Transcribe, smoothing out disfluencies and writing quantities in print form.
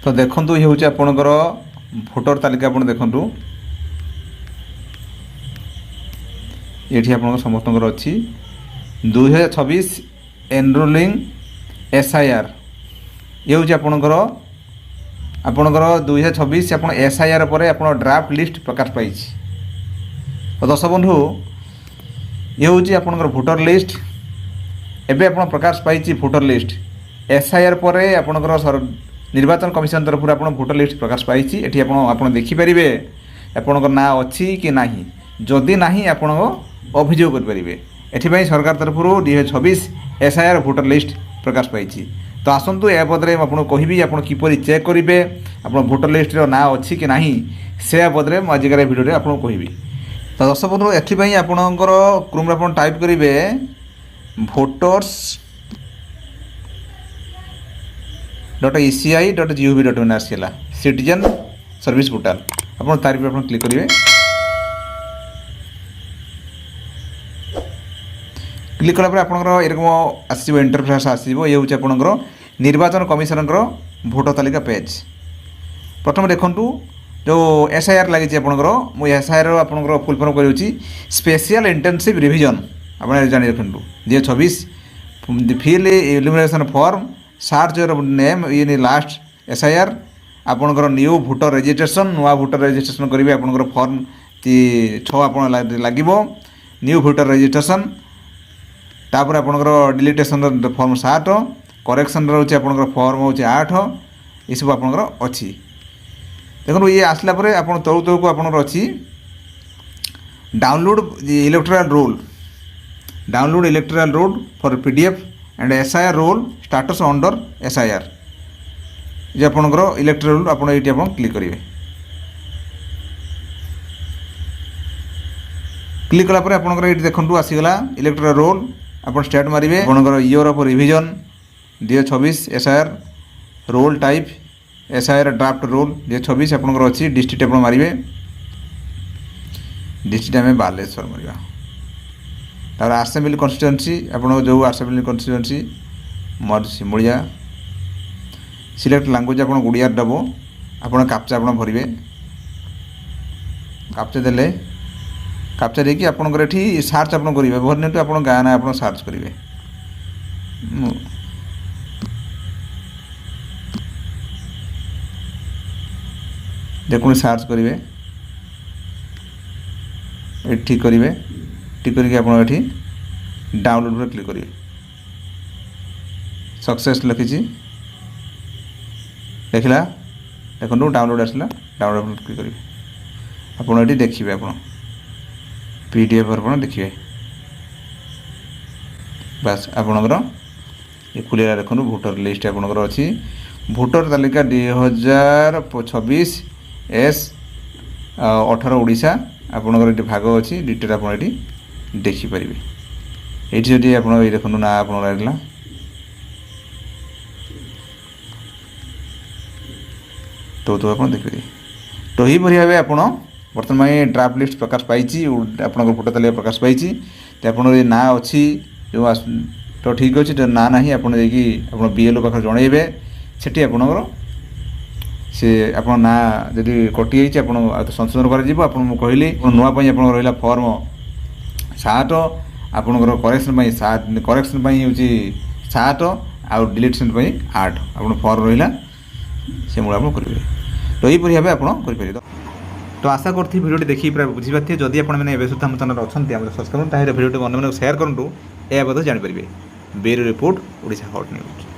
तो देखो ये हूँ आपणकर भोटर तालिका आप देखु ये आप समस्त अच्छी 2026 एनरोलिंग SIR ये हूँ आपणकर 2026 आप SIR पर आप ड्राफ्ट लिस्ट प्रकाश पाई। तो दर्शक बंधु ये हूँ आपणकर भोटर लिस्ट एबे आप प्रकाश पाई भोटर लिस्ट SIR पर आपणकर निर्वाचन कमिशन तरफ आप भोटर लिस्ट प्रकाश पाई। ये आप देखिपारे आपणकर ना अच्छी कि ना जदि ना आप अभियोग करेंगे एथि सरकार तरफ 2026 SIR भोटर लिस्ट प्रकाश पाई। तो आसतु या बदले आपको कहबी आप किपर चेक करेंगे आप भोटर लिस्ट ना अच्छी कि ना से बदले मुझे आजिकार भिडियो आपको कहबी। तो दर्शक बंधु एथि आपणकर क्रोम आप टाइप करेंगे voters.eci.gov.in आसला सिटीजन सर्विस पोर्टाल आप तारीफ आप क्लिक करेंगे। क्लिक कलापर आपंकर एरकम आसो इंटरफेस आसो ये हूँ आपंकर निर्वाचन कमिशन भोटर तालिका पेज। प्रथम देखूँ जो SIR लगी आपंकर मुझे SIR आपंकर फुल फॉर्म कर स्पेशल इंटेंसिव रिविजन आप जानी रखु 2026 फिल इल्यूमिनेशन फॉर्म सार्च your name in last SIR आपंकर न्यू भोटर रजिस्ट्रेशन नुआ भोटर रजिस्ट्रेशन करेंगे आपंकर फॉर्म 6 आप लगे न्यू भोटर रजिस्ट्रेशन तापर आपंकर डिलीटेशन फॉर्म 7 करेक्शन रोचे आपंकर फॉर्म हूँ 8 ये सब आपंकर अच्छी। देखो ये आसला पर आप तलू तलू को आपंकर अच्छी download electoral roll for PDF and SIR roll status under SIR ये आपंकर इलेक्टोरल रोल आप क्लिक करेंगे। क्लिक कलापर आपंकर ये देखो आसीगला इलेक्टोरल रोल आप स्टार्ट मारे आपंकर year of revision 2026 SIR roll type SIR draft roll 2026 आपंकर अच्छी डिस्ट्रिक्ट आप मारे डिस्ट्रिक्ट आम बालेश्वर मारे तार आसेम्बली कन्स्टिट्यूएंसी आप जो आसेम्बली कन्स्टिट्यूएंसी मोर सिमुलिया सिलेक्ट लैंग्वेज आप गुड़िया दब आप कैप्चा आप भरवे कैप्चा देले कैप्चा देकी आपंकर ये सार्च आप करेंगे भरने आप गाँ ना आप सार्च करेंगे देखो सार्च करेंगे ठीक करेंगे ठीक करके आप डाउनलोड पर क्लिक करेंगे सक्सेस लिखी देखला देखो डाउनलोड आसला डाउनलोड पर क्लिक करेंगे आप देखिए आप PDF आप देखिए बस आपणकर ये खुलेगा देखो भोटर लिस्ट आपणकर अच्छी भोटर तालिका 2026 S18 ओडिशा आपणकर ये भाग अच्छी डिटेल आप देखिपारे ये जदि आप देखो ना आप तो आप देखिए। तो यही भाव आप बर्तमान ड्राफ्ट लिस्ट प्रकाश पाई आप भोटर तालिका प्रकाश पाई आप ना अच्छी जो तो ठीक अच्छे ना ना आप BLO पाखे जनइबे से आपणकर से आप ना जदि कटि आप संशोधन कर कहली नुआपाई आप रहा फॉर्म 7 आपणकर करेक्शन हूँ 7 आउ डिलीटेशन 8 आप फॉर्म रहा से मूल आप करेंगे। तो यही भाव आप करेंगे। तो आशा करती भिडियो देखिए पूरा बुझीपारे जदि आपने सुधा आम चैनल अच्छा सब्सक्राइब भिडियो अन्य शेयर करूँ या जानीपारे bureau report Odisha hot news.